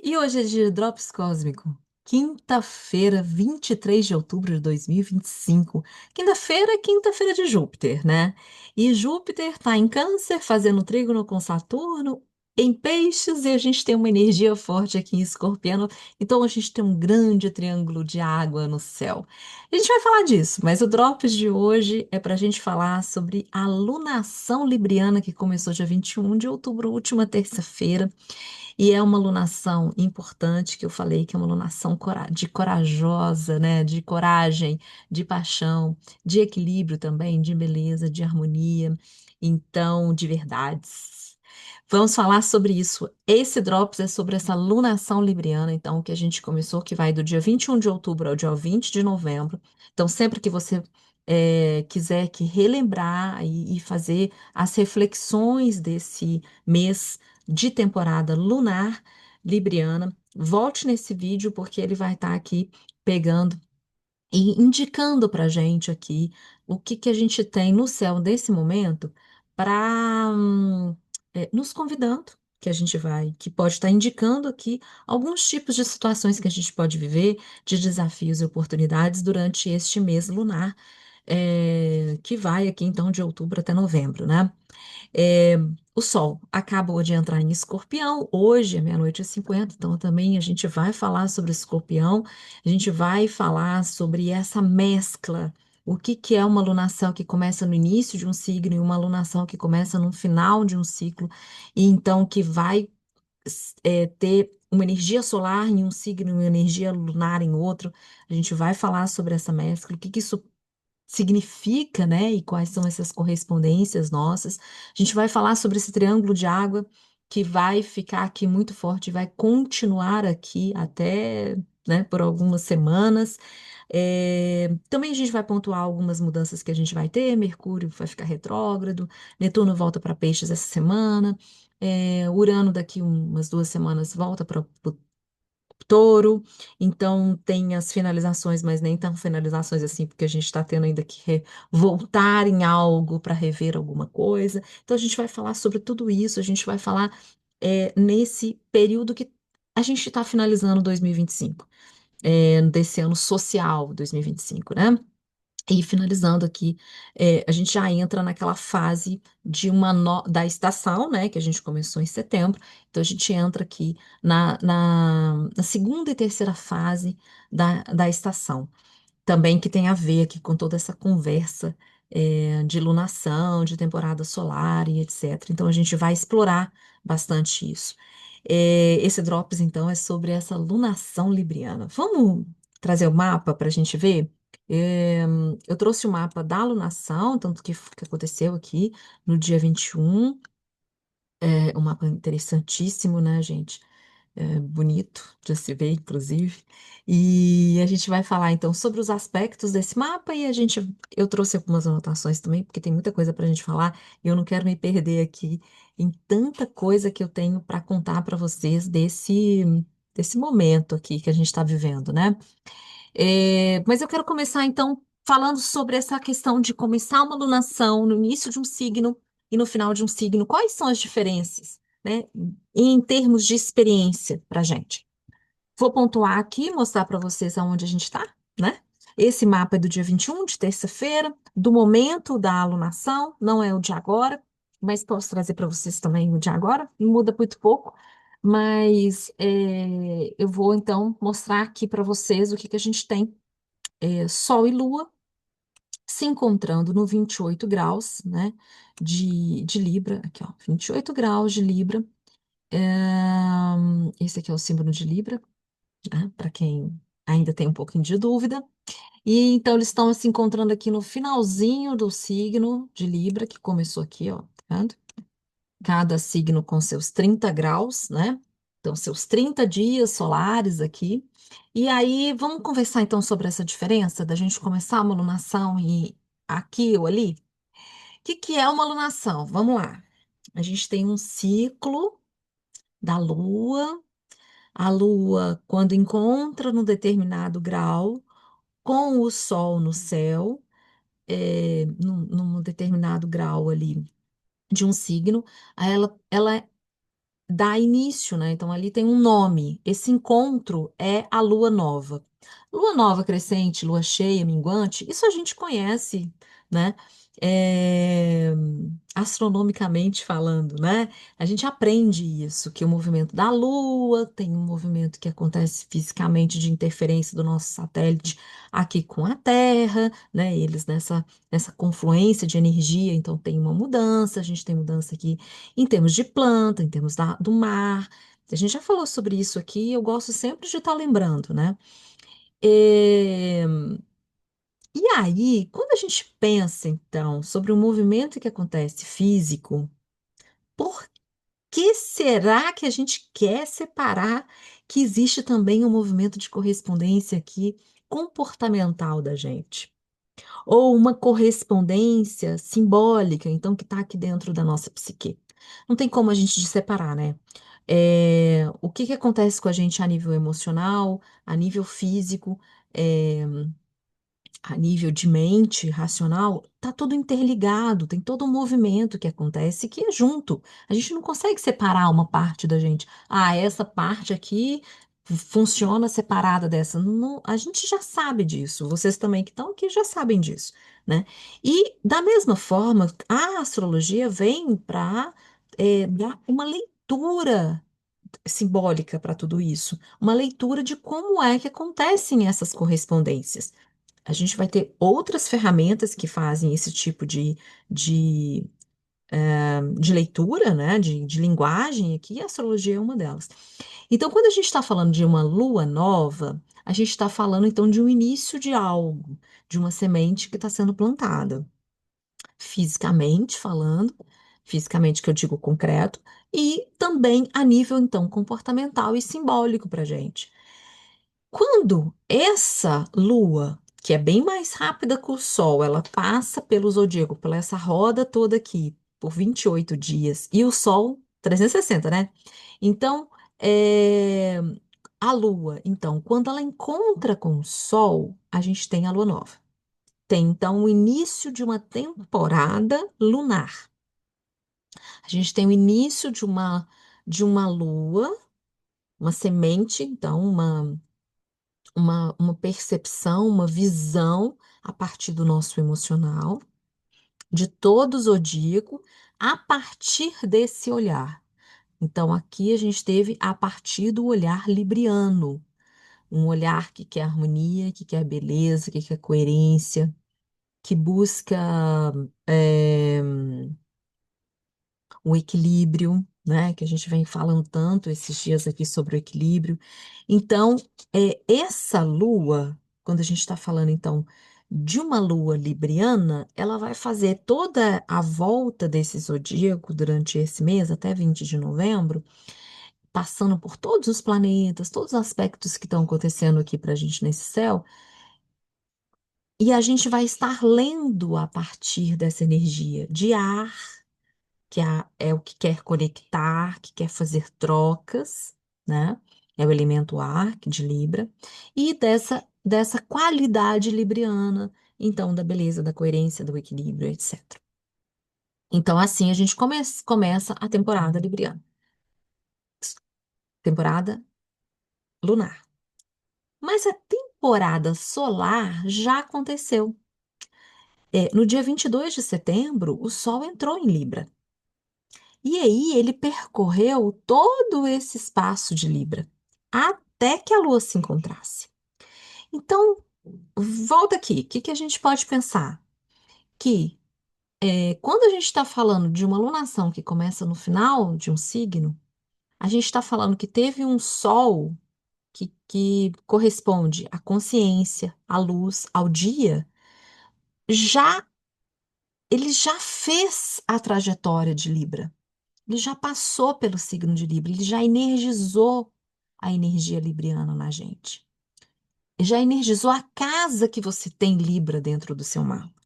E hoje é dia de Drops Cósmico. Quinta-feira, 23 de outubro de 2025. Quinta-feira é quinta-feira de Júpiter, né? E Júpiter está em Câncer, fazendo trígono com Saturno, em Peixes, e a gente tem uma energia forte aqui em Escorpião. Então a gente tem um grande triângulo de água no céu. A gente vai falar disso, mas o Drops de hoje é para a gente falar sobre a lunação libriana que começou dia 21 de outubro, última terça-feira. E é uma alunação importante que eu falei que é uma alunação de corajosa, né? De coragem, de paixão, de equilíbrio também, de beleza, de harmonia, então, de verdades. Vamos falar sobre isso. Esse Drops é sobre essa lunação libriana, então, que a gente começou, que vai do dia 21 de outubro ao dia 20 de novembro. Então, sempre que você quiser que relembrar e fazer as reflexões desse mês de temporada lunar libriana. Volte nesse vídeo porque ele vai estar aqui pegando e indicando para a gente aqui o que que a gente tem no céu nesse momento para nos convidando, que a gente vai, que pode estar indicando aqui alguns tipos de situações que a gente pode viver, de desafios e oportunidades durante este mês lunar, que vai aqui então de outubro até novembro, né? É, o Sol acabou de entrar em Escorpião, hoje é meia-noite e 50, então também a gente vai falar sobre Escorpião, a gente vai falar sobre essa mescla, o que que é uma lunação que começa no início de um signo e uma lunação que começa no final de um ciclo, e então que vai ter uma energia solar em um signo e uma energia lunar em outro, a gente vai falar sobre essa mescla, o que que isso significa, né? E quais são essas correspondências nossas. A gente vai falar sobre esse triângulo de água que vai ficar aqui muito forte, vai continuar aqui até, né, por algumas semanas. Também a gente vai pontuar algumas mudanças que a gente vai ter. Mercúrio vai ficar retrógrado, Netuno volta para Peixes essa semana. Urano daqui umas 2 semanas volta para Touro, então tem as finalizações, mas nem tão finalizações assim, porque a gente está tendo ainda que voltar em algo para rever alguma coisa. Então a gente vai falar sobre tudo isso, a gente vai falar nesse período que a gente está finalizando 2025, desse ano social 2025, né? E finalizando aqui, a gente já entra naquela fase de da estação, né? Que a gente começou em setembro. Então, a gente entra aqui na segunda e terceira fase da estação também que tem a ver aqui com toda essa conversa de lunação, de temporada solar e etc. Então a gente vai explorar bastante isso. Esse Drops, então, é sobre essa lunação libriana. Vamos trazer o mapa para a gente ver? É, eu trouxe o mapa da lunação, tanto que aconteceu aqui no dia 21. Um mapa interessantíssimo, né, gente? Bonito de se ver, inclusive. E a gente vai falar então sobre os aspectos desse mapa e eu trouxe algumas anotações também, porque tem muita coisa para a gente falar e eu não quero me perder aqui em tanta coisa que eu tenho para contar para vocês desse momento aqui que a gente está vivendo, né? Mas eu quero começar então falando sobre essa questão de começar uma lunação no início de um signo e no final de um signo. Quais são as diferenças, né, em termos de experiência para a gente? Vou pontuar aqui, mostrar para vocês aonde a gente está, né? Esse mapa é do dia 21 de terça-feira, do momento da alunação, não é o de agora, mas posso trazer para vocês também o de agora, muda muito pouco, mas eu vou então mostrar aqui para vocês o que que a gente tem. Sol e Lua se encontrando no 28 graus, né, de Libra, aqui ó, 28 graus de Libra. Esse aqui é o símbolo de Libra, né, para quem ainda tem um pouquinho de dúvida. E então eles estão se encontrando aqui no finalzinho do signo de Libra, que começou aqui, ó, tá vendo? Cada signo com seus 30 graus, né? Então, seus 30 dias solares aqui. E aí, vamos conversar então sobre essa diferença da gente começar uma lunação e aqui ou ali? O que que é uma lunação? Vamos lá. A gente tem um ciclo da Lua. A Lua, quando encontra num determinado grau com o Sol no céu, num determinado grau ali de um signo, aí ela dá início, né? Então ali tem um nome. Esse encontro é a lua nova. Lua nova crescente, lua cheia, minguante, isso a gente conhece, né? É, astronomicamente falando, né? A gente aprende isso, que o movimento da Lua tem um movimento que acontece fisicamente de interferência do nosso satélite aqui com a Terra, né? Eles nessa confluência de energia, então tem uma mudança, a gente tem mudança aqui em termos de planta, em termos do mar. A gente já falou sobre isso aqui, eu gosto sempre de estar lembrando, né? É, e aí, quando a gente pensa, então, sobre o movimento que acontece físico, por que será que a gente quer separar que existe também um movimento de correspondência aqui comportamental da gente? Ou uma correspondência simbólica, então, que está aqui dentro da nossa psique? Não tem como a gente separar, né? O que que acontece com a gente a nível emocional, a nível físico, é, a nível de mente racional, tá tudo interligado, tem todo um movimento que acontece que é junto. A gente não consegue separar uma parte da gente. Ah, essa parte aqui funciona separada dessa. Não, a gente já sabe disso. Vocês também que estão aqui já sabem disso, né? E da mesma forma, a astrologia vem para dar uma leitura simbólica para tudo isso, uma leitura de como é que acontecem essas correspondências. A gente vai ter outras ferramentas que fazem esse tipo de, de leitura, né, de linguagem aqui, e a astrologia é uma delas. Então, quando a gente está falando de uma lua nova, a gente está falando então de um início de algo, de uma semente que está sendo plantada, fisicamente falando, fisicamente que eu digo concreto, e também a nível então comportamental e simbólico para a gente. Quando essa lua, que é bem mais rápida que o Sol, ela passa pelo zodíaco, pela essa roda toda aqui, por 28 dias, e o Sol, 360, né? Então, é, a lua, então, quando ela encontra com o Sol, a gente tem a lua nova. Tem, então, o início de uma temporada lunar. A gente tem o início de uma lua, uma semente, então, uma percepção, uma visão a partir do nosso emocional, de todo o zodíaco, a partir desse olhar. Então, aqui a gente teve a partir do olhar libriano, um olhar que quer harmonia, que quer beleza, que quer coerência, que busca eh, o equilíbrio, né? Que a gente vem falando tanto esses dias aqui sobre o equilíbrio. Então, essa lua, quando a gente está falando, então, de uma lua libriana, ela vai fazer toda a volta desse zodíaco durante esse mês, até 20 de novembro, passando por todos os planetas, todos os aspectos que estão acontecendo aqui para a gente nesse céu, e a gente vai estar lendo a partir dessa energia de ar que é o que quer conectar, que quer fazer trocas, né? É o elemento ar, de Libra, e dessa qualidade libriana, então, da beleza, da coerência, do equilíbrio, etc. Então, assim, a gente começa a temporada libriana, temporada lunar. Mas a temporada solar já aconteceu. No dia 22 de setembro, o Sol entrou em Libra. E aí ele percorreu todo esse espaço de Libra, até que a Lua se encontrasse. Então, volta aqui, o que que a gente pode pensar? Que quando a gente está falando de uma lunação que começa no final de um signo, a gente está falando que teve um Sol que corresponde à consciência, à luz, ao dia, já ele já fez a trajetória de Libra. Ele já passou pelo signo de Libra, ele já energizou a energia libriana na gente. Já energizou a casa que você tem Libra dentro do seu mapa.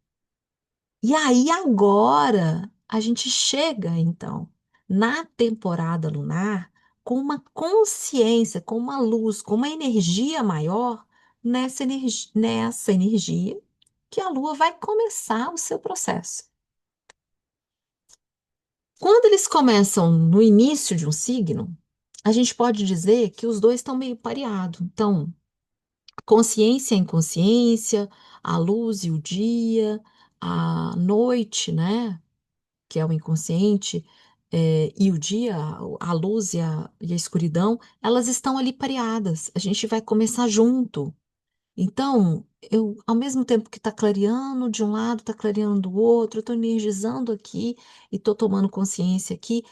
E aí agora a gente chega, então, na temporada lunar com uma consciência, com uma luz, com uma energia maior nessa energia que a Lua vai começar o seu processo. Quando eles começam no início de um signo, a gente pode dizer que os dois estão meio pareados. Então, consciência e inconsciência, a luz e o dia, a noite, né, que é o inconsciente, e o dia, a luz e a escuridão, elas estão ali pareadas. A gente vai começar junto. Então, eu, ao mesmo tempo que está clareando de um lado, está clareando do outro, eu estou energizando aqui e estou tomando consciência aqui,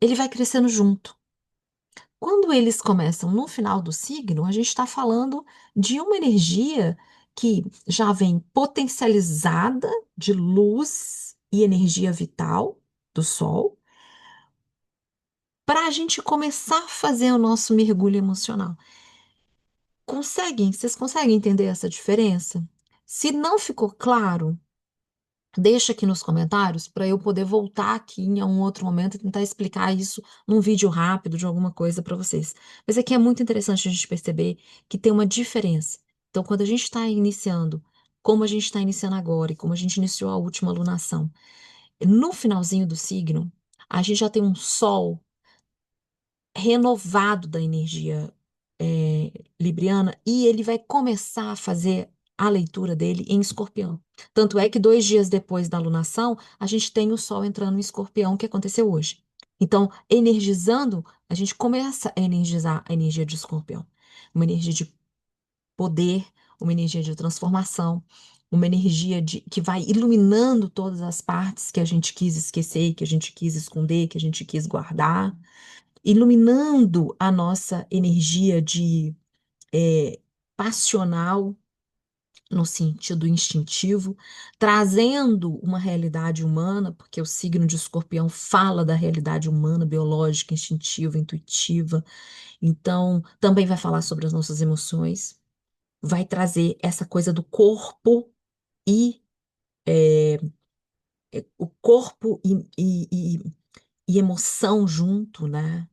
ele vai crescendo junto. Quando eles começam no final do signo, a gente está falando de uma energia que já vem potencializada de luz e energia vital do Sol, para a gente começar a fazer o nosso mergulho emocional. Conseguem? Vocês conseguem entender essa diferença? Se não ficou claro, deixa aqui nos comentários para eu poder voltar aqui em um outro momento e tentar explicar isso num vídeo rápido de alguma coisa para vocês. Mas aqui é muito interessante a gente perceber que tem uma diferença. Então, quando a gente está iniciando, como a gente está iniciando agora e como a gente iniciou a última lunação, no finalzinho do signo, a gente já tem um sol renovado da energia libriana e ele vai começar a fazer a leitura dele em Escorpião. Tanto é que 2 dias depois da alunação, a gente tem o Sol entrando em Escorpião, que aconteceu hoje. Então, energizando, a gente começa a energizar a energia de Escorpião. Uma energia de poder, uma energia de transformação, uma energia que vai iluminando todas as partes que a gente quis esquecer, que a gente quis esconder, que a gente quis guardar, iluminando a nossa energia de passional, no sentido instintivo, trazendo uma realidade humana, porque o signo de Escorpião fala da realidade humana, biológica, instintiva, intuitiva. Então, também vai falar sobre as nossas emoções, vai trazer essa coisa do corpo e o corpo e emoção junto, né?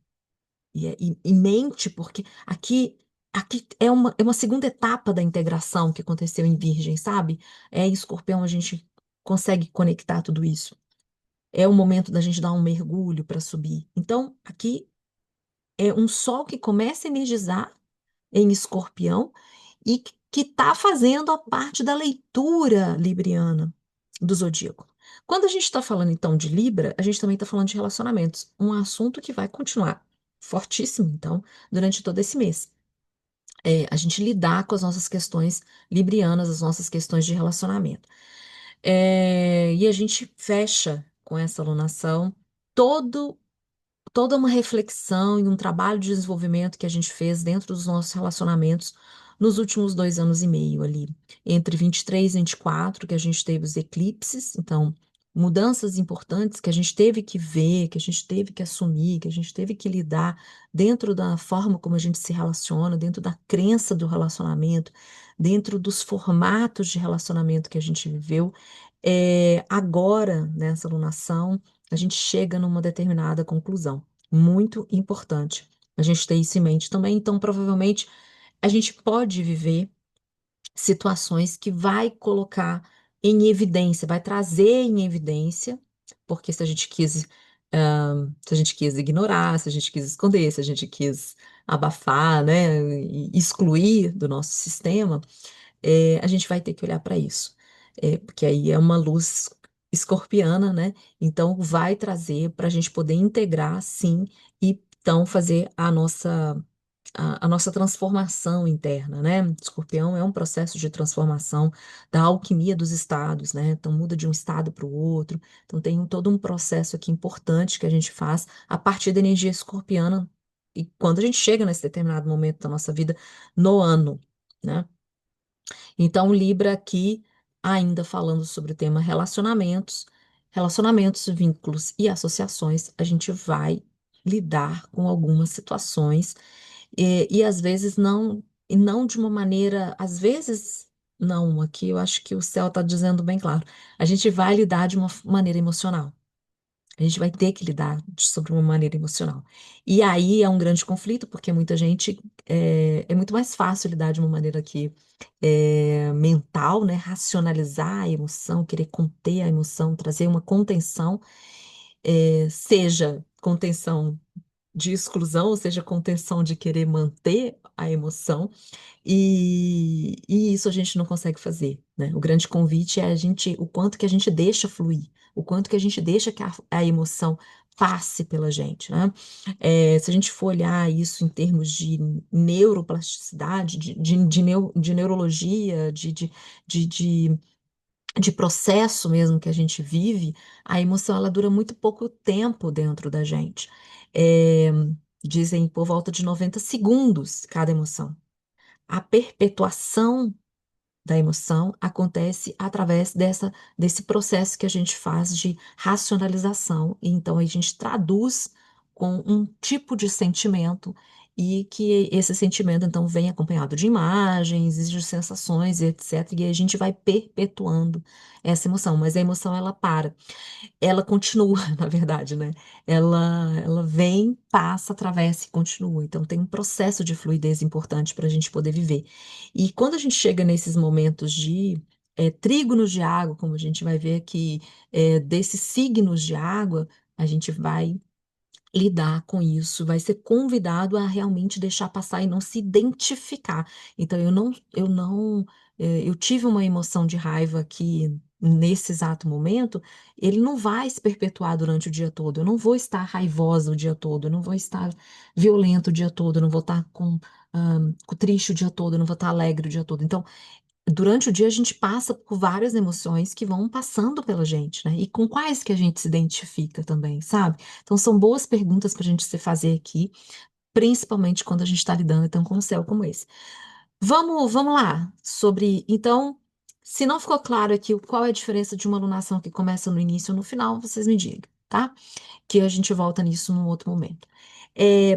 E mente, porque aqui é uma segunda etapa da integração que aconteceu em Virgem, sabe? Em Escorpião a gente consegue conectar tudo isso. É o momento da gente dar um mergulho para subir. Então, aqui é um sol que começa a energizar em Escorpião e que está fazendo a parte da leitura libriana do zodíaco. Quando a gente está falando então de Libra, a gente também está falando de relacionamentos, um assunto que vai continuar fortíssimo, então, durante todo esse mês. A gente lidar com as nossas questões librianas, as nossas questões de relacionamento. E a gente fecha com essa alunação todo toda uma reflexão e um trabalho de desenvolvimento que a gente fez dentro dos nossos relacionamentos nos últimos 2 anos e meio ali, entre 23 e 24, que a gente teve os eclipses, então, mudanças importantes que a gente teve que ver, que a gente teve que assumir, que a gente teve que lidar dentro da forma como a gente se relaciona, dentro da crença do relacionamento, dentro dos formatos de relacionamento que a gente viveu. Agora, nessa alunação, a gente chega numa determinada conclusão. Muito importante a gente ter isso em mente também. Então, provavelmente, a gente pode viver situações que vai colocar em evidência, vai trazer em evidência, porque se a gente quis ignorar, se a gente quis esconder, se a gente quis abafar, né, e excluir do nosso sistema, a gente vai ter que olhar para isso. Porque aí é uma luz escorpiana, né? Então vai trazer para a gente poder integrar, sim, e então fazer a nossa transformação interna, né? Escorpião é um processo de transformação da alquimia dos estados, né? Então muda de um estado para o outro. Então tem todo um processo aqui importante que a gente faz a partir da energia escorpiana. E quando a gente chega nesse determinado momento da nossa vida, no ano, né? Então, Libra aqui, ainda falando sobre o tema relacionamentos, relacionamentos, vínculos e associações, a gente vai lidar com algumas situações e às vezes não, e não de uma maneira, às vezes não, aqui eu acho que o céu está dizendo bem claro, a gente vai lidar de uma maneira emocional. A gente vai ter que lidar sobre uma maneira emocional. E aí é um grande conflito, porque muita gente é muito mais fácil lidar de uma maneira que mental, né? Racionalizar a emoção, querer conter a emoção, trazer uma contenção. seja contenção de exclusão, ou seja, contenção de querer manter a emoção, e isso a gente não consegue fazer, né? O grande convite é o quanto que a gente deixa fluir, o quanto que a gente deixa que a emoção passe pela gente, né? Se a gente for olhar isso em termos de neuroplasticidade, de neurologia, de, de, de processo mesmo que a gente vive, a emoção ela dura muito pouco tempo dentro da gente. É, dizem por volta de 90 segundos cada emoção. A perpetuação da emoção acontece através desse processo que a gente faz de racionalização. E então, a gente traduz com um tipo de sentimento e que esse sentimento, então, vem acompanhado de imagens, e de sensações, e etc. E a gente vai perpetuando essa emoção. Mas a emoção, ela para, ela continua, na verdade, né? Ela vem, passa, atravessa e continua. Então, tem um processo de fluidez importante para a gente poder viver. E quando a gente chega nesses momentos de trígonos de água, como a gente vai ver aqui, desses signos de água, a gente vai lidar com isso, vai ser convidado a realmente deixar passar e não se identificar. Então, eu tive uma emoção de raiva aqui nesse exato momento, ele não vai se perpetuar durante o dia todo. Eu não vou estar raivosa o dia todo, eu não vou estar violento o dia todo, eu não vou estar com triste o dia todo, eu não vou estar alegre o dia todo. Então, durante o dia a gente passa por várias emoções que vão passando pela gente, né? E com quais que a gente se identifica também, sabe? Então são boas perguntas para a gente se fazer aqui, principalmente quando a gente está lidando então com um céu como esse. Vamos lá sobre. Então, se não ficou claro aqui qual é a diferença de uma alunação que começa no início ou no final, vocês me digam, tá? Que a gente volta nisso num outro momento.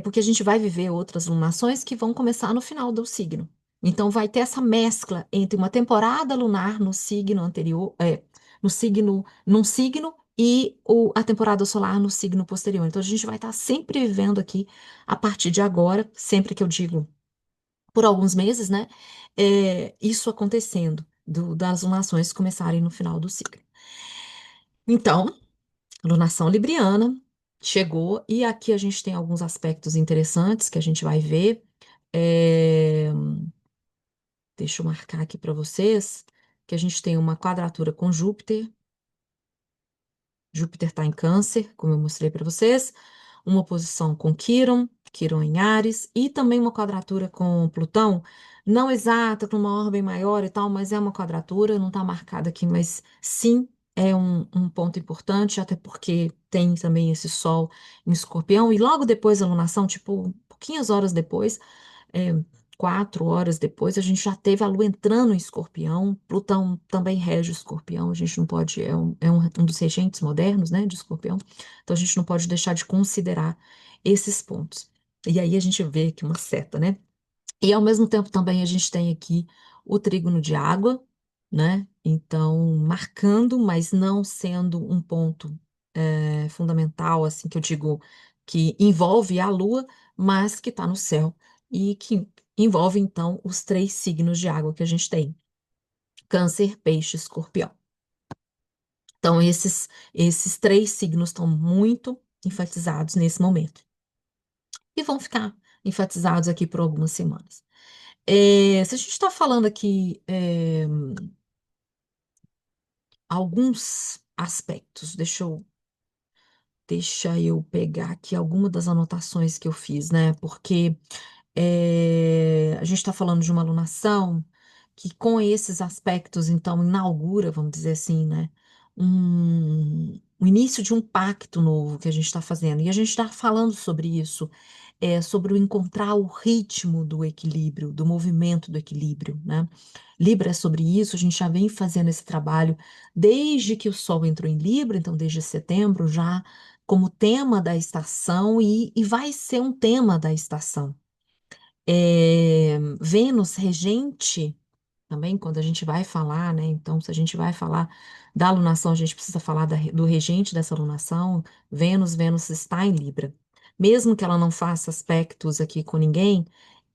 Porque a gente vai viver outras lunações que vão começar no final do signo. Então, vai ter essa mescla entre uma temporada lunar no signo anterior, no signo, num signo, e a temporada solar no signo posterior. Então, a gente vai estar sempre vivendo aqui, a partir de agora, sempre que eu digo por alguns meses, né? Isso acontecendo, das lunações começarem no final do signo. Então, lunação libriana chegou, e aqui a gente tem alguns aspectos interessantes que a gente vai ver. É, deixa eu marcar aqui para vocês que a gente tem uma quadratura com Júpiter. Júpiter está em Câncer, como eu mostrei para vocês. Uma oposição com Quirón, Quirón em Áries, e também uma quadratura com Plutão, não exata, com uma órbita maior e tal, mas é uma quadratura, não está marcada aqui, mas sim é um ponto importante, até porque tem também esse Sol em Escorpião, e logo depois da lunação, tipo, pouquinhas horas depois, é, 4 horas depois, a gente já teve a Lua entrando em Escorpião. Plutão também rege o Escorpião. A gente não pode, um dos regentes modernos, né, de Escorpião. Então a gente não pode deixar de considerar esses pontos. E aí a gente vê aqui uma seta, né? E ao mesmo tempo também a gente tem aqui o trígono de água, né? Então, marcando, mas não sendo um ponto fundamental, assim, que eu digo que envolve a Lua, mas que está no céu e que envolve, então, os três signos de água que a gente tem: Câncer, Peixe, Escorpião. Então, esses três signos estão muito enfatizados nesse momento e vão ficar enfatizados aqui por algumas semanas. Se a gente está falando aqui alguns aspectos, deixa eu pegar aqui alguma das anotações que eu fiz, né? Porque a gente está falando de uma alunação que, com esses aspectos, então, inaugura, vamos dizer assim, né? O início de um pacto novo que a gente está fazendo. E a gente está falando sobre isso, sobre o encontrar o ritmo do equilíbrio, do movimento do equilíbrio, né? Libra é sobre isso, a gente já vem fazendo esse trabalho desde que o Sol entrou em Libra, então desde setembro, já como tema da estação, e vai ser um tema da estação. Vênus regente, também, quando a gente vai falar, né? Então, se a gente vai falar da alunação, a gente precisa falar do regente dessa alunação. Vênus está em Libra. Mesmo que ela não faça aspectos aqui com ninguém,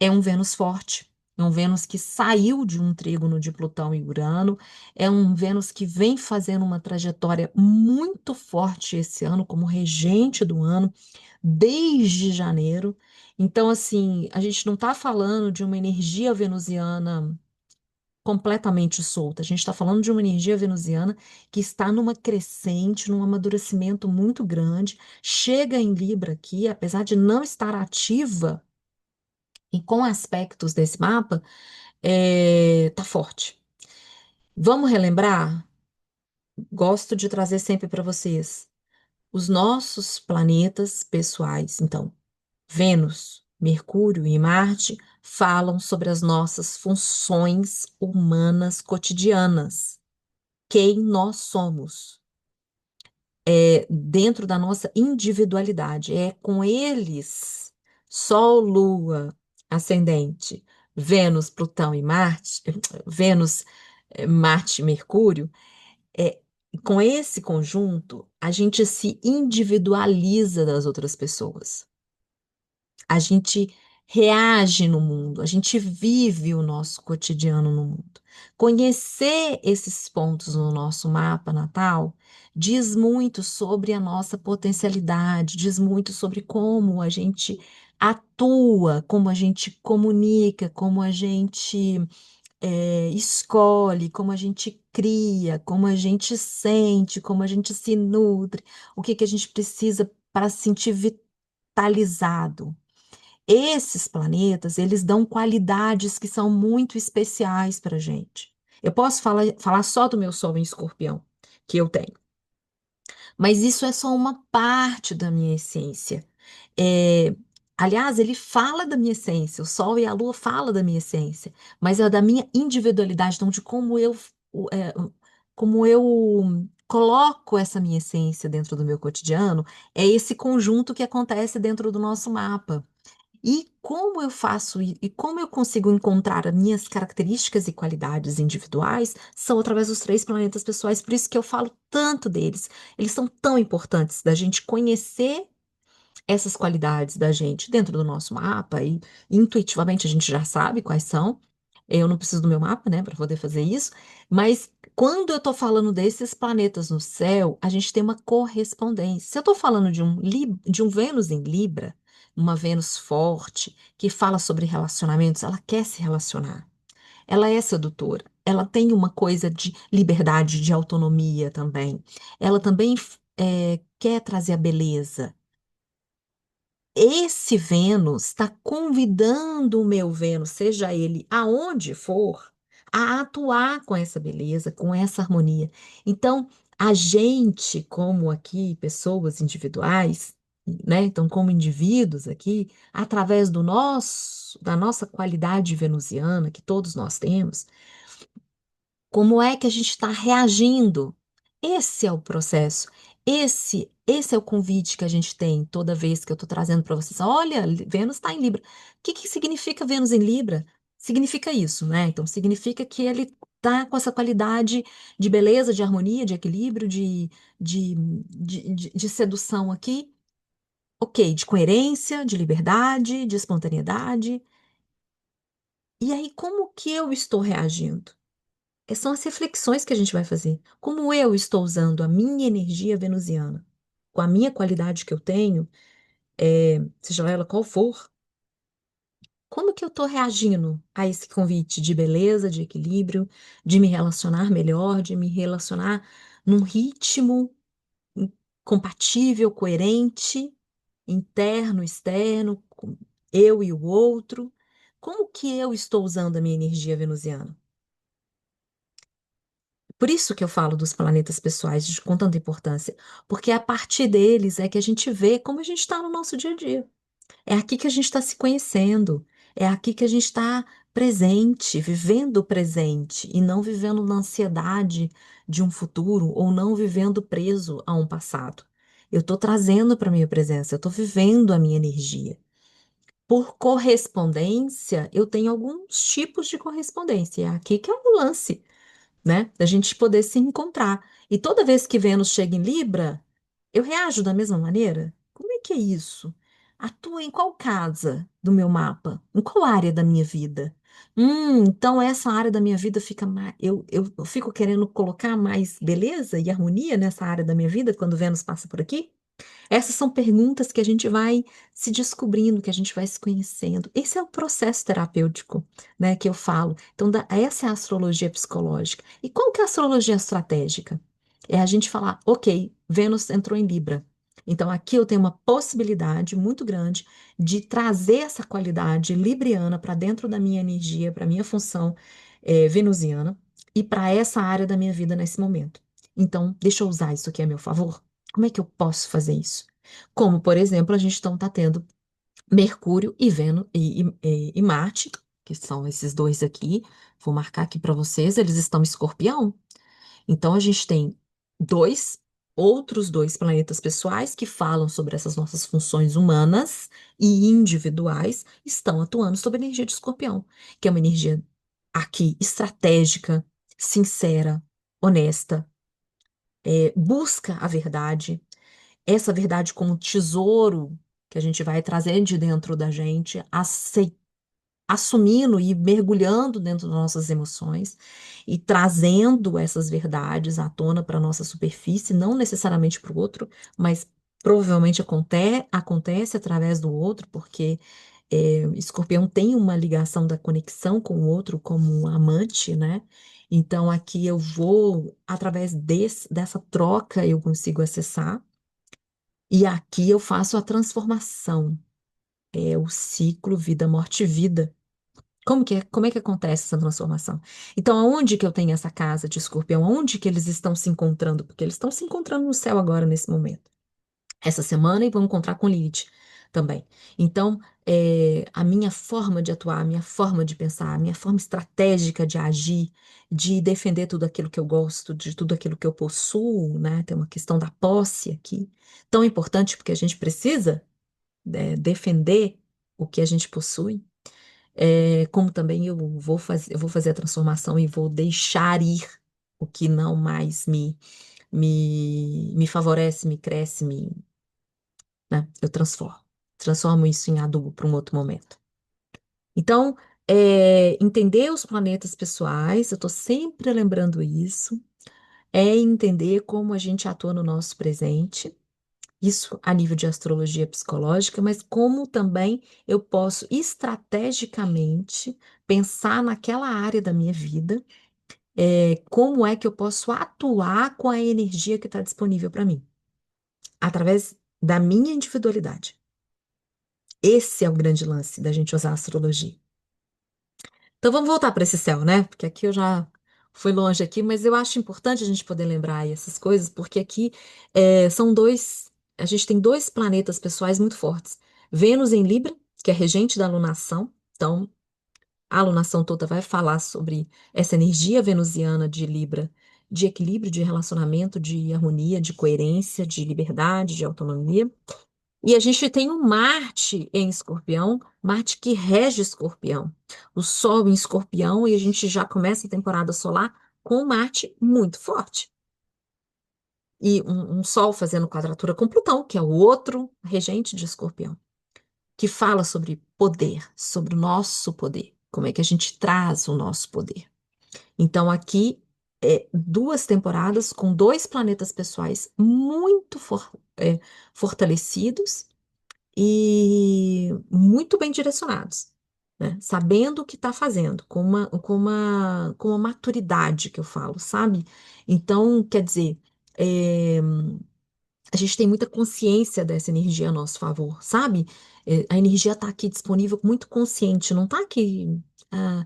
é um Vênus forte. É um Vênus que saiu de um trígono de Plutão e Urano. É um Vênus que vem fazendo uma trajetória muito forte esse ano, como regente do ano, desde janeiro. Então, assim, a gente não está falando de uma energia venusiana completamente solta. A gente está falando de uma energia venusiana que está numa crescente, num amadurecimento muito grande. Chega em Libra aqui, apesar de não estar ativa e com aspectos desse mapa, tá forte. Vamos relembrar? Gosto de trazer sempre para vocês os nossos planetas pessoais. Então, Vênus, Mercúrio e Marte falam sobre as nossas funções humanas cotidianas, quem nós somos, dentro da nossa individualidade. É com eles, Sol, Lua, Ascendente, Vênus, Plutão e Marte, Vênus, Marte, e Mercúrio, é, com esse conjunto, a gente se individualiza das outras pessoas. A gente reage no mundo, a gente vive o nosso cotidiano no mundo. Conhecer esses pontos no nosso mapa natal diz muito sobre a nossa potencialidade, diz muito sobre como a gente atua, como a gente comunica, como a gente escolhe, como a gente cria, como a gente sente, como a gente se nutre, o que que a gente precisa para se sentir vitalizado. Esses planetas, eles dão qualidades que são muito especiais para a gente. Eu posso falar só do meu Sol em Escorpião, que eu tenho, mas isso é só uma parte da minha essência. É, aliás, ele fala da minha essência, o Sol e a Lua falam da minha essência, mas é da minha individualidade, então de como eu coloco essa minha essência dentro do meu cotidiano, é esse conjunto que acontece dentro do nosso mapa. E como eu faço e como eu consigo encontrar as minhas características e qualidades individuais são através dos três planetas pessoais, por isso que eu falo tanto deles. Eles são tão importantes da gente conhecer essas qualidades da gente dentro do nosso mapa e intuitivamente a gente já sabe quais são. Eu não preciso do meu mapa, né, para poder fazer isso, mas quando eu estou falando desses planetas no céu, a gente tem uma correspondência. Se eu estou falando de um Vênus em Libra, uma Vênus forte, que fala sobre relacionamentos, ela quer se relacionar. Ela é sedutora. Ela tem uma coisa de liberdade, de autonomia também. Ela também quer trazer a beleza. Esse Vênus está convidando o meu Vênus, seja ele aonde for, a atuar com essa beleza, com essa harmonia. Então, a gente, como aqui, pessoas individuais, né? Então, como indivíduos aqui, através da nossa qualidade venusiana, que todos nós temos, como é que a gente está reagindo? Esse é o processo. Esse é o convite que a gente tem toda vez que eu estou trazendo para vocês. Olha, Vênus está em Libra. O que que significa Vênus em Libra? Significa isso, né? Então, significa que ele está com essa qualidade de beleza, de harmonia, de equilíbrio, de sedução aqui. Ok, de coerência, de liberdade, de espontaneidade. E aí, como que eu estou reagindo? São as reflexões que a gente vai fazer. Como eu estou usando a minha energia venusiana, com a minha qualidade que eu tenho, seja ela qual for, como que eu estou reagindo a esse convite de beleza, de equilíbrio, de me relacionar melhor, de me relacionar num ritmo compatível, coerente, interno, externo, com eu e o outro. Como que eu estou usando a minha energia venusiana? Por isso que eu falo dos planetas pessoais com tanta importância, porque é a partir deles é que a gente vê como a gente está no nosso dia a dia. É aqui que a gente está se conhecendo, é aqui que a gente está presente, vivendo o presente e não vivendo na ansiedade de um futuro ou não vivendo preso a um passado. Eu estou trazendo para minha presença, eu estou vivendo a minha energia. Por correspondência, eu tenho alguns tipos de correspondência. É aqui que é o lance, né? Da gente poder se encontrar. E toda vez que Vênus chega em Libra, eu reajo da mesma maneira? Como é que é isso? Atua em qual casa do meu mapa? Em qual área da minha vida? Então essa área da minha vida fica mais. Eu fico querendo colocar mais beleza e harmonia nessa área da minha vida quando Vênus passa por aqui? Essas são perguntas que a gente vai se descobrindo, que a gente vai se conhecendo. Esse é o processo terapêutico, né, que eu falo. Então, essa é a astrologia psicológica. E qual que é a astrologia estratégica? É a gente falar, ok, Vênus entrou em Libra. Então, aqui eu tenho uma possibilidade muito grande de trazer essa qualidade libriana para dentro da minha energia, para minha função venusiana e para essa área da minha vida nesse momento. Então, deixa eu usar isso aqui a meu favor. Como é que eu posso fazer isso? Como, por exemplo, a gente então está tendo Mercúrio e Vênus e Marte, que são esses dois aqui. Vou marcar aqui para vocês, eles estão em Escorpião. Então a gente tem dois, outros dois planetas pessoais que falam sobre essas nossas funções humanas e individuais, estão atuando sob a energia de Escorpião, que é uma energia aqui estratégica, sincera, honesta, busca a verdade, essa verdade como tesouro que a gente vai trazer de dentro da gente, assumindo e mergulhando dentro das nossas emoções e trazendo essas verdades à tona para a nossa superfície, não necessariamente para o outro, mas provavelmente acontece através do outro, porque Escorpião tem uma ligação da conexão com o outro como um amante, né? Então aqui eu vou, através dessa troca, eu consigo acessar. E aqui eu faço a transformação, é o ciclo vida, morte, vida. Como é que acontece essa transformação? Então, aonde que eu tenho essa casa de escorpião? Aonde que eles estão se encontrando? Porque eles estão se encontrando no céu agora, nesse momento. Essa semana, e vão encontrar com Lilith também. Então, a minha forma de atuar, a minha forma de pensar, a minha forma estratégica de agir, de defender tudo aquilo que eu gosto, de tudo aquilo que eu possuo, né? Tem uma questão da posse aqui, tão importante porque a gente precisa defender o que a gente possui, como também eu vou fazer a transformação e vou deixar ir o que não mais me favorece, me cresce, né? Eu transformo isso em adubo para um outro momento. Então, entender os planetas pessoais, eu estou sempre lembrando isso, é entender como a gente atua no nosso presente. Isso a nível de astrologia psicológica, mas como também eu posso estrategicamente pensar naquela área da minha vida, como é que eu posso atuar com a energia que está disponível para mim, através da minha individualidade. Esse é o grande lance da gente usar a astrologia. Então vamos voltar para esse céu, né? Porque aqui eu já fui longe aqui, mas eu acho importante a gente poder lembrar aí essas coisas, porque aqui são dois, a gente tem dois planetas pessoais muito fortes. Vênus em Libra, que é regente da alunação, então a alunação toda vai falar sobre essa energia venusiana de Libra, de equilíbrio, de relacionamento, de harmonia, de coerência, de liberdade, de autonomia. E a gente tem um Marte em Escorpião, Marte que rege Escorpião. O Sol em Escorpião, e a gente já começa a temporada solar com Marte muito forte. E um Sol fazendo quadratura com Plutão, que é o outro regente de Escorpião, que fala sobre poder, sobre o nosso poder, como é que a gente traz o nosso poder. Então, aqui, duas temporadas com dois planetas pessoais muito fortalecidos e muito bem direcionados, né? Sabendo o que está fazendo, com uma maturidade que eu falo, sabe? Então, quer dizer, é, a gente tem muita consciência dessa energia a nosso favor, sabe? A energia está aqui disponível, muito consciente, não está aqui. ah,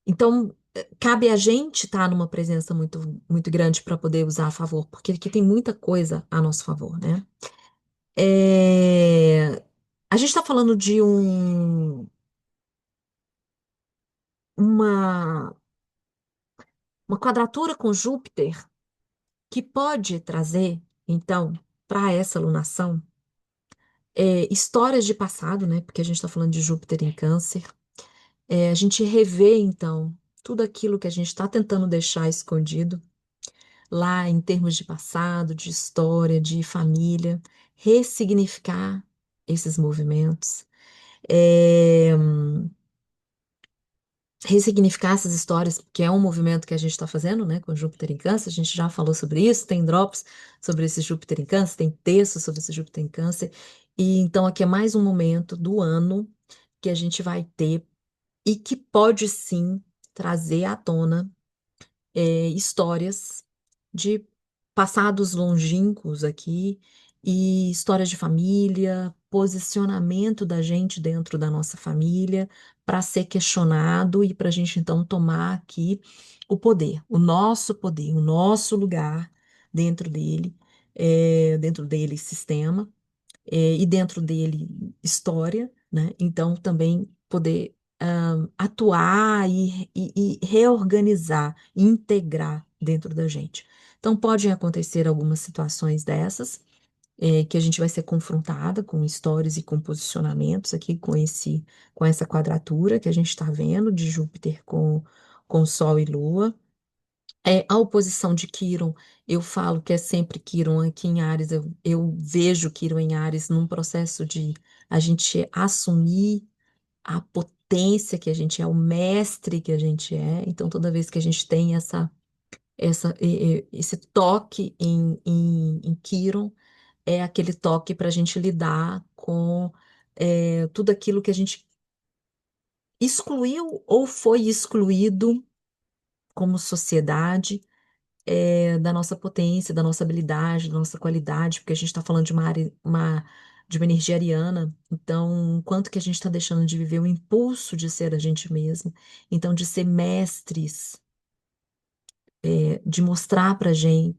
então, cabe a gente estar numa presença muito grande para poder usar a favor, porque aqui tem muita coisa a nosso favor, né? É, A gente está falando de uma, uma quadratura com Júpiter que pode trazer, então, para essa lunação, histórias de passado, né? Porque a gente está falando de Júpiter em Câncer. A gente rever, então, tudo aquilo que a gente está tentando deixar escondido lá em termos de passado, de história, de família, ressignificar esses movimentos. É, ressignificar essas histórias, que é um movimento que a gente está fazendo, né, com Júpiter em Câncer. A gente já falou sobre isso, tem drops sobre esse Júpiter em Câncer, tem textos sobre esse Júpiter em Câncer. E então aqui é mais um momento do ano que a gente vai ter e que pode sim trazer à tona histórias de passados longínquos aqui e histórias de família, posicionamento da gente dentro da nossa família para ser questionado e para a gente então tomar aqui o nosso lugar dentro dele, dentro dele sistema e dentro dele história, né? Então também poder atuar e reorganizar, integrar dentro da gente. Então podem acontecer algumas situações dessas, que a gente vai ser confrontada com histórias e com posicionamentos aqui com essa quadratura que a gente está vendo de Júpiter com Sol e Lua. A oposição de Quirón, eu falo que é sempre Quirón aqui em Áries, eu vejo Quirón em Áries num processo de a gente assumir a potência que a gente é, o mestre que a gente é. Então, toda vez que a gente tem esse toque em Quirón, é aquele toque para a gente lidar com tudo aquilo que a gente excluiu ou foi excluído como sociedade da nossa potência, da nossa habilidade, da nossa qualidade, porque a gente está falando de uma área, de uma energia ariana, então, quanto que a gente está deixando de viver o impulso de ser a gente mesmo, então, de ser mestres, de mostrar para gente,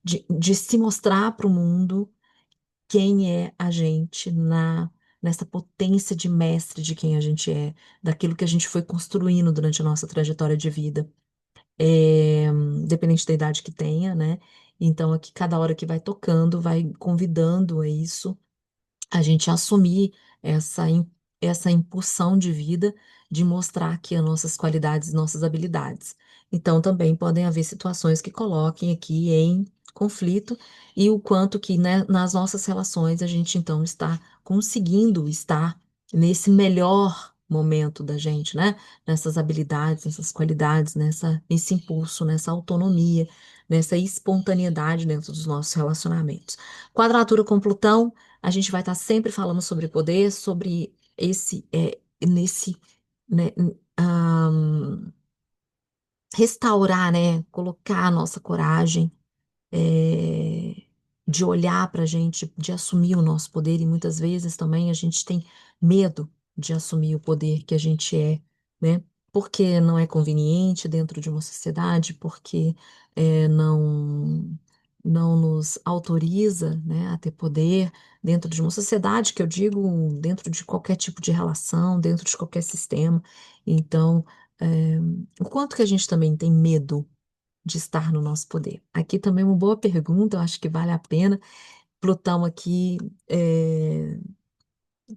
de se mostrar para o mundo quem é a gente nessa potência de mestre de quem a gente é, daquilo que a gente foi construindo durante a nossa trajetória de vida independente da idade que tenha, né? Então, aqui, cada hora que vai tocando, vai convidando a isso, a gente assumir essa impulsão de vida de mostrar aqui as nossas qualidades, nossas habilidades. Então, também podem haver situações que coloquem aqui em conflito e o quanto que, né, nas nossas relações a gente, então, está conseguindo estar nesse melhor momento da gente, né? Nessas habilidades, nessas qualidades, nesse impulso, nessa autonomia, nessa espontaneidade dentro dos nossos relacionamentos. Quadratura com Plutão. A gente vai estar sempre falando sobre poder, sobre nesse, né, restaurar, né, colocar a nossa coragem, é, de olhar para a gente, de assumir o nosso poder, e muitas vezes também a gente tem medo de assumir o poder que a gente é, né? Porque não é conveniente dentro de uma sociedade, porque não nos autoriza, né, a ter poder dentro de uma sociedade, que eu digo, dentro de qualquer tipo de relação, dentro de qualquer sistema. Então, é, o quanto que a gente também tem medo de estar no nosso poder? Aqui também uma boa pergunta, eu acho que vale a pena. Plutão aqui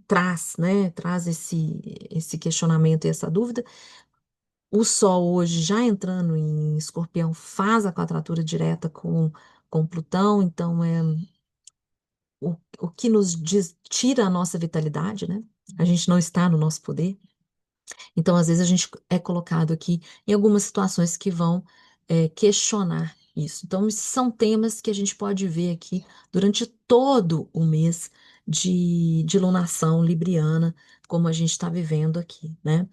traz, né, traz esse questionamento e essa dúvida. O Sol hoje já entrando em Escorpião faz a quadratura direta com Plutão, então o que tira a nossa vitalidade, né? A gente não está no nosso poder. Então, às vezes, a gente é colocado aqui em algumas situações que vão questionar isso. Então, esses são temas que a gente pode ver aqui durante todo o mês de lunação libriana, como a gente está vivendo aqui, né?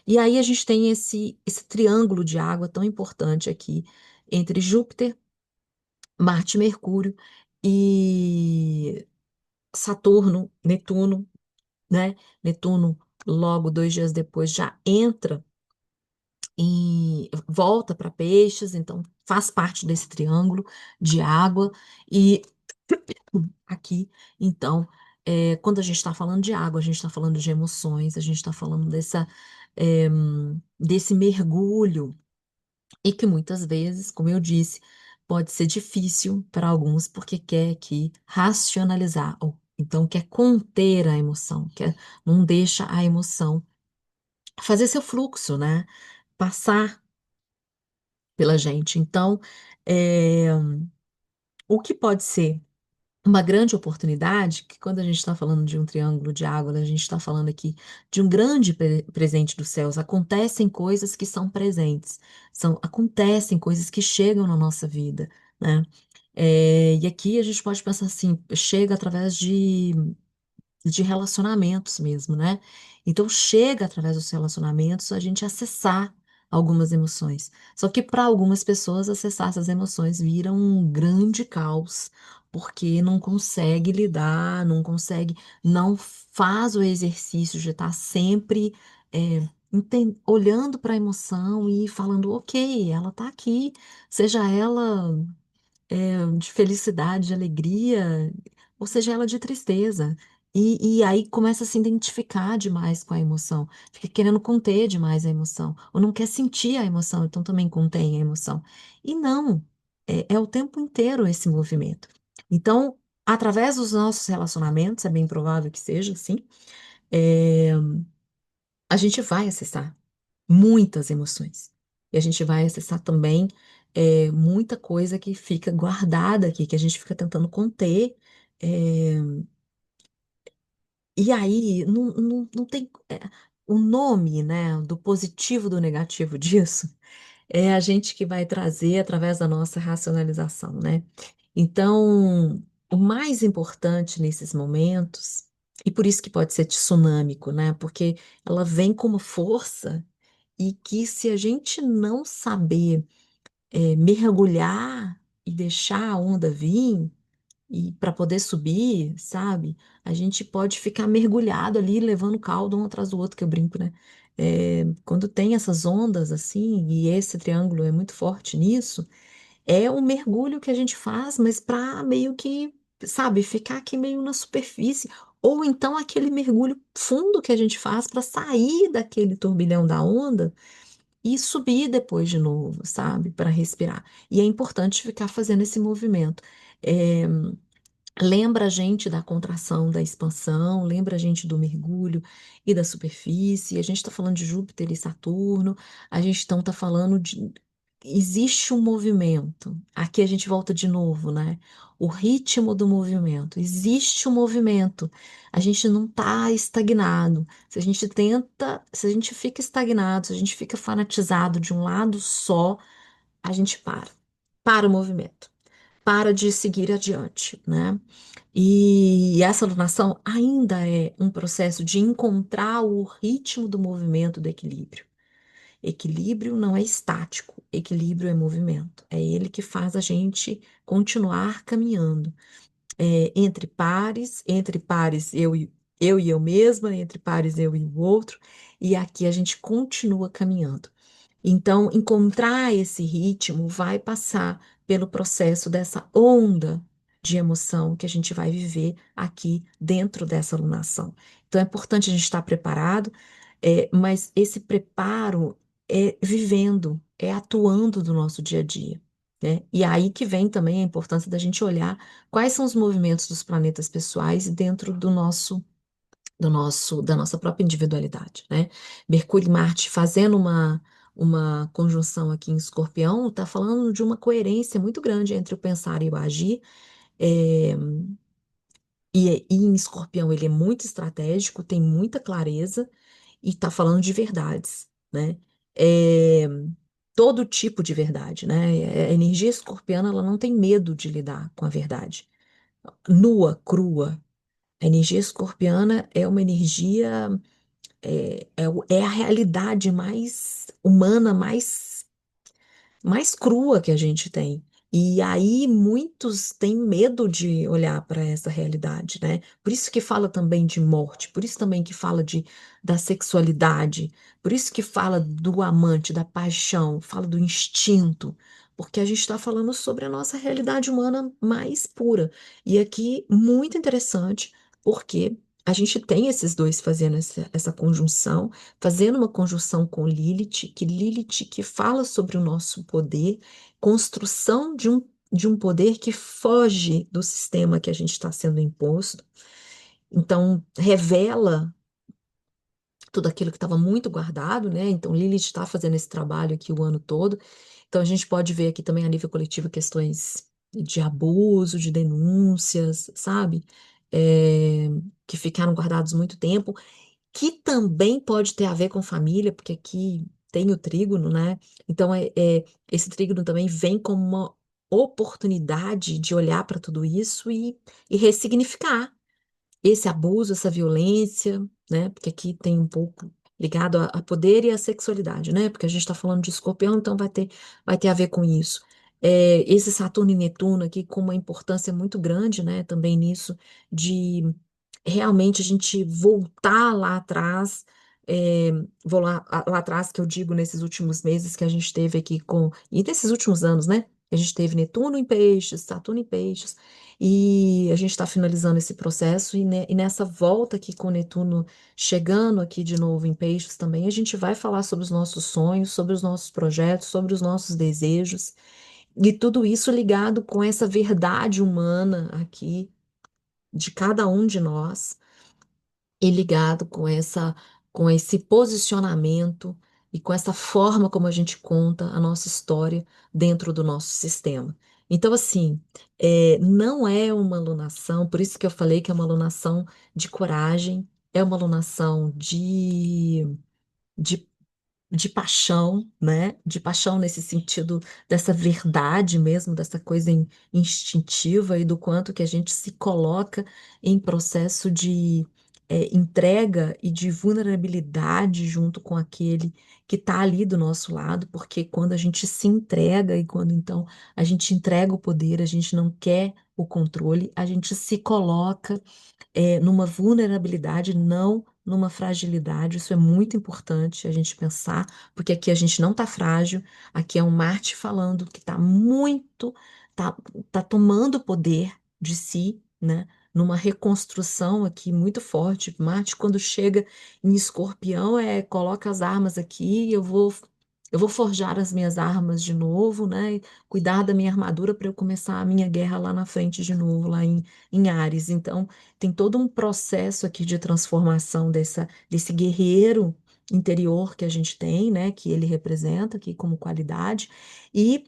E aí a gente tem esse triângulo de água tão importante aqui entre Júpiter, Marte, e Mercúrio e Saturno, Netuno, né? Netuno, logo 2 dias depois, já entra e volta para Peixes, então faz parte desse triângulo de água. E aqui, então, quando a gente está falando de água, a gente está falando de emoções, a gente está falando eh, desse mergulho, e que muitas vezes, como eu disse, pode ser difícil para alguns porque quer que racionalizar, ou então quer conter a emoção, não deixa a emoção fazer seu fluxo, né? Passar pela gente. Então, é, o que pode ser uma grande oportunidade, que quando a gente está falando de um triângulo de água, a gente está falando aqui de um grande presente dos céus. Acontecem coisas que são presentes, acontecem coisas que chegam na nossa vida, né? E aqui a gente pode pensar assim, chega através de relacionamentos mesmo, né? Então chega através dos relacionamentos a gente acessar algumas emoções. Só que para algumas pessoas acessar essas emoções vira um grande caos, porque não consegue lidar, não consegue, não faz o exercício de estar sempre olhando para a emoção e falando, ok, ela está aqui, seja ela de felicidade, de alegria, ou seja, ela de tristeza. E aí começa a se identificar demais com a emoção, fica querendo conter demais a emoção, ou não quer sentir a emoção, então também contém a emoção. E não, é o tempo inteiro esse movimento. Então, através dos nossos relacionamentos, é bem provável que seja assim, é, a gente vai acessar muitas emoções. E a gente vai acessar também muita coisa que fica guardada aqui, que a gente fica tentando conter. é, e aí não tem o nome, né, do positivo e do negativo disso é a gente que vai trazer através da nossa racionalização, né? Então, o mais importante nesses momentos, e por isso que pode ser tsunâmico, né? Porque ela vem como força e que se a gente não saber mergulhar e deixar a onda vir e para poder subir, sabe? A gente pode ficar mergulhado ali levando caldo um atrás do outro, que eu brinco, né? Quando tem essas ondas assim, e esse triângulo é muito forte nisso, é um mergulho que a gente faz, mas para meio que, sabe, ficar aqui meio na superfície. Ou então aquele mergulho fundo que a gente faz para sair daquele turbilhão da onda e subir depois de novo, sabe? Para respirar. E é importante ficar fazendo esse movimento. É, lembra a gente da contração, da expansão, lembra a gente do mergulho e da superfície. A gente está falando de Júpiter e Saturno, a gente então está falando de. Existe um movimento. Aqui a gente volta de novo, né? O ritmo do movimento. Existe um movimento. A gente não está estagnado. Se a gente tenta, se a gente fica estagnado, se a gente fica fanatizado de um lado só, a gente para. Para o movimento. Para de seguir adiante, né? E essa alunação ainda é um processo de encontrar o ritmo do movimento do equilíbrio. Equilíbrio não é estático, equilíbrio é movimento. É ele que faz a gente continuar caminhando. Entre pares eu e eu mesma, entre pares eu e o outro, e aqui a gente continua caminhando. Então, encontrar esse ritmo vai passar pelo processo dessa onda de emoção que a gente vai viver aqui dentro dessa alunação. Então, é importante a gente estar preparado, mas esse preparo é vivendo, é atuando no nosso dia a dia, né? E aí que vem também a importância da gente olhar quais são os movimentos dos planetas pessoais dentro da nossa própria individualidade, né? Mercúrio e Marte fazendo uma conjunção aqui em Escorpião, está falando de uma coerência muito grande entre o pensar e o agir. é, e em Escorpião ele é muito estratégico, tem muita clareza e está falando de verdades, né? É, todo tipo de verdade, né? A energia escorpiana ela não tem medo de lidar com a verdade. Nua, crua. A energia escorpiana é uma energia é a realidade mais humana, mais crua que a gente tem. E aí muitos têm medo de olhar para essa realidade, né? Por isso que fala também de morte, por isso também que fala da sexualidade, por isso que fala do amante, da paixão, fala do instinto, porque a gente está falando sobre a nossa realidade humana mais pura. E aqui, muito interessante, porque a gente tem esses dois fazendo essa conjunção, fazendo uma conjunção com Lilith que fala sobre o nosso poder, construção de um poder que foge do sistema que a gente está sendo imposto. Então, revela tudo aquilo que estava muito guardado, né? Então, Lilith está fazendo esse trabalho aqui o ano todo. Então, a gente pode ver aqui também a nível coletivo questões. de abuso, de denúncias, sabe? É, que ficaram guardados muito tempo, que também pode ter a ver com família, porque aqui tem o trígono, né? Então, esse trígono também vem como uma oportunidade de olhar para tudo isso e ressignificar esse abuso, essa violência, né? Porque aqui tem um pouco ligado a poder e a sexualidade, né? Porque a gente está falando de escorpião, então vai ter a ver com isso. Esse Saturno e Netuno aqui com uma importância muito grande, né? Também nisso, de realmente a gente voltar lá atrás, é, vou lá atrás que eu digo nesses últimos meses que a gente teve aqui e nesses últimos anos, né? A gente teve Netuno em Peixes, Saturno em Peixes, e a gente está finalizando esse processo, e nessa volta aqui com o Netuno chegando aqui de novo em Peixes também, a gente vai falar sobre os nossos sonhos, sobre os nossos projetos, sobre os nossos desejos, e tudo isso ligado com essa verdade humana aqui de cada um de nós e ligado com esse posicionamento e com essa forma como a gente conta a nossa história dentro do nosso sistema. Então, assim, não é uma alunação, por isso que eu falei que é uma alunação de coragem, é uma alunação de de paixão, né? De paixão nesse sentido dessa verdade mesmo, dessa coisa instintiva e do quanto que a gente se coloca em processo de entrega e de vulnerabilidade junto com aquele que está ali do nosso lado, porque quando a gente se entrega e quando então a gente entrega o poder, a gente não quer o controle, a gente se coloca numa vulnerabilidade, não numa fragilidade. Isso é muito importante a gente pensar, porque aqui a gente não está frágil, aqui é um Marte falando que está muito, tá, tá tomando poder de si, né? Numa reconstrução aqui muito forte. Marte, quando chega em Escorpião, coloca as armas aqui, eu vou forjar as minhas armas de novo, né? E cuidar da minha armadura para eu começar a minha guerra lá na frente de novo, lá em Áries. Então, tem todo um processo aqui de transformação desse guerreiro interior que a gente tem, né, que ele representa aqui como qualidade, e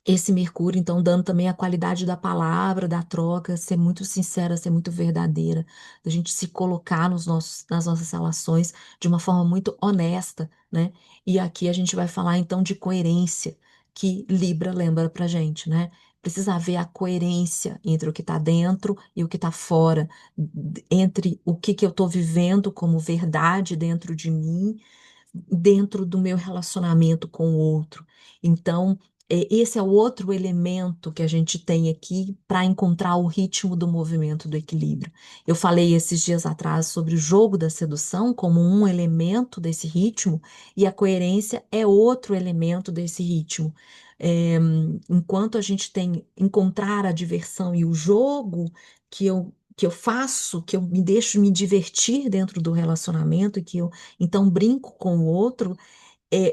esse Mercúrio, então, dando também a qualidade da palavra, da troca, ser muito sincera, ser muito verdadeira, da gente se colocar nas nossas relações de uma forma muito honesta, né? E aqui a gente vai falar, então, de coerência, que Libra lembra pra gente, né? Precisa haver a coerência entre o que está dentro e o que está fora, entre o que eu estou vivendo como verdade dentro de mim dentro do meu relacionamento com o outro. Então, esse é o outro elemento que a gente tem aqui para encontrar o ritmo do movimento do equilíbrio. Eu falei esses dias atrás sobre o jogo da sedução como um elemento desse ritmo, e a coerência é outro elemento desse ritmo. Enquanto a gente tem encontrar a diversão e o jogo que eu faço, que eu me deixo me divertir dentro do relacionamento e que eu então brinco com o outro,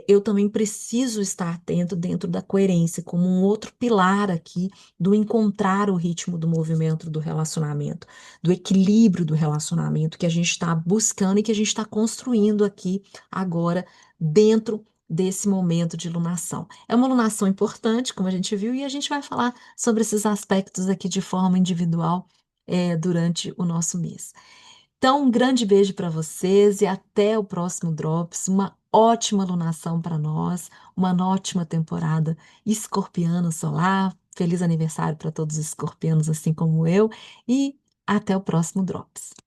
eu também preciso estar atento dentro da coerência, como um outro pilar aqui do encontrar o ritmo do movimento do relacionamento, do equilíbrio do relacionamento que a gente está buscando e que a gente está construindo aqui agora dentro desse momento de lunação. É uma lunação importante, como a gente viu, e a gente vai falar sobre esses aspectos aqui de forma individual, durante o nosso mês. Então, um grande beijo para vocês e até o próximo Drops. Uma ótima lunação para nós, uma ótima temporada escorpiano solar. Feliz aniversário para todos os escorpianos, assim como eu, e até o próximo Drops.